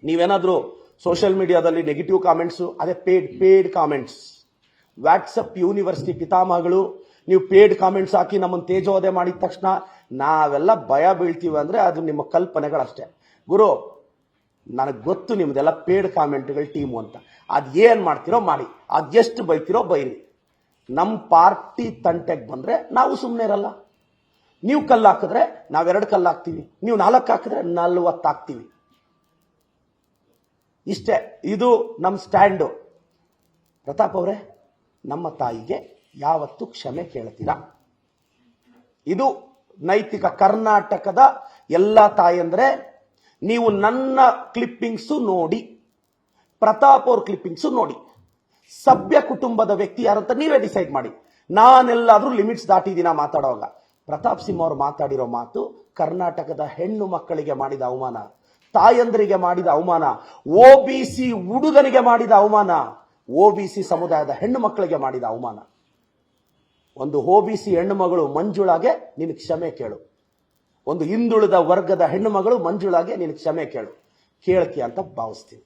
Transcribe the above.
ನೀವೇನಾದ್ರೂ ಸೋಷಿಯಲ್ ಮೀಡಿಯಾದಲ್ಲಿ negative comments, ಅದೇ ಪೇಡ್ ಕಾಮೆಂಟ್ಸ್. ವಾಟ್ಸಪ್ ಯೂನಿವರ್ಸಿಟಿ ಪಿತಾಮಹಗಳು ನೀವು ಪೇಡ್ ಕಾಮೆಂಟ್ಸ್ ಹಾಕಿ ನಮ್ಮನ್ನು ತೇಜೋವಧೆ ಮಾಡಿದ ತಕ್ಷಣ ನಾವೆಲ್ಲ ಭಯ ಬೀಳ್ತೀವಿ ಅಂದ್ರೆ ಅದು ನಿಮ್ಮ ಕಲ್ಪನೆಗಳಷ್ಟೇ. ಗುರು, ನನಗೆ ಗೊತ್ತು ನಿಮ್ದೆಲ್ಲ ಪೇಡ್ ಕಾಮೆಂಟ್ಗಳ ಟೀಮು ಅಂತ. ಅದೇನ್ ಮಾಡ್ತಿರೋ ಮಾಡಿ, ಅದೆಷ್ಟು ಬೈತಿರೋ ಬೈರಿ. ನಮ್ಮ ಪಾರ್ಟಿ ತಂಟೆಗೆ ಬಂದ್ರೆ ನಾವು ಸುಮ್ಮನೆ ಇರಲ್ಲ. ನೀವು ಕಲ್ಲು ಹಾಕಿದ್ರೆ ನಾವೆರಡು ಕಲ್ಲು ಹಾಕ್ತೀವಿ, ನೀವು 4 ಹಾಕಿದ್ರೆ 40 ಹಾಕ್ತೀವಿ. ಇಷ್ಟೇ, ಇದು ನಮ್ಮ ಸ್ಟ್ಯಾಂಡು. ಪ್ರತಾಪ್ ಅವರೇ, ನಮ್ಮ ತಾಯಿಗೆ ಯಾವತ್ತು ಕ್ಷಮೆ ಕೇಳ್ತೀರಾ? ಇದು ನೈತಿಕ. ಕರ್ನಾಟಕದ ಎಲ್ಲ ತಾಯಂದ್ರೆ ನೀವು ನನ್ನ ಕ್ಲಿಪ್ಪಿಂಗ್ಸು ನೋಡಿ, ಪ್ರತಾಪ್ ಅವ್ರ ಕ್ಲಿಪ್ಪಿಂಗ್ಸು ನೋಡಿ. ಸಭ್ಯ ಕುಟುಂಬದ ವ್ಯಕ್ತಿ ಯಾರಂತ ನೀವೇ ಡಿಸೈಡ್ ಮಾಡಿ. ನಾನೆಲ್ಲಾದ್ರೂ ಲಿಮಿಟ್ಸ್ ದಾಟಿದ್ದೀನ ಮಾತಾಡುವಾಗ? ಪ್ರತಾಪ್ ಸಿಂಹ ಅವರು ಮಾತಾಡಿರೋ ಮಾತು ಕರ್ನಾಟಕದ ಹೆಣ್ಣು ಮಕ್ಕಳಿಗೆ ಮಾಡಿದ ಅವಮಾನ, ತಾಯಂದರಿಗೆ ಮಾಡಿದ ಅವಮಾನ, ಒಬಿಸಿ ಹುಡುಗನಿಗೆ ಮಾಡಿದ ಅವಮಾನ, ಒಬಿಸಿ ಸಮುದಾಯದ ಹೆಣ್ಣು ಮಕ್ಕಳಿಗೆ ಮಾಡಿದ ಅವಮಾನ. ಒಂದು ಒಬಿಸಿ ಹೆಣ್ಣು ಮಗಳು ಮಂಜುಳಾಗೆ ನಿನಗೆ ಕ್ಷಮೆ ಕೇಳು. ಒಂದು ಹಿಂದುಳಿದ ವರ್ಗದ ಹೆಣ್ಣು ಮಗಳು ಮಂಜುಳಾಗೆ ನಿನಗೆ ಕ್ಷಮೆ ಕೇಳು. ಕೇಳ್ತೀಯ ಅಂತ ಭಾವಿಸ್ತೀನಿ.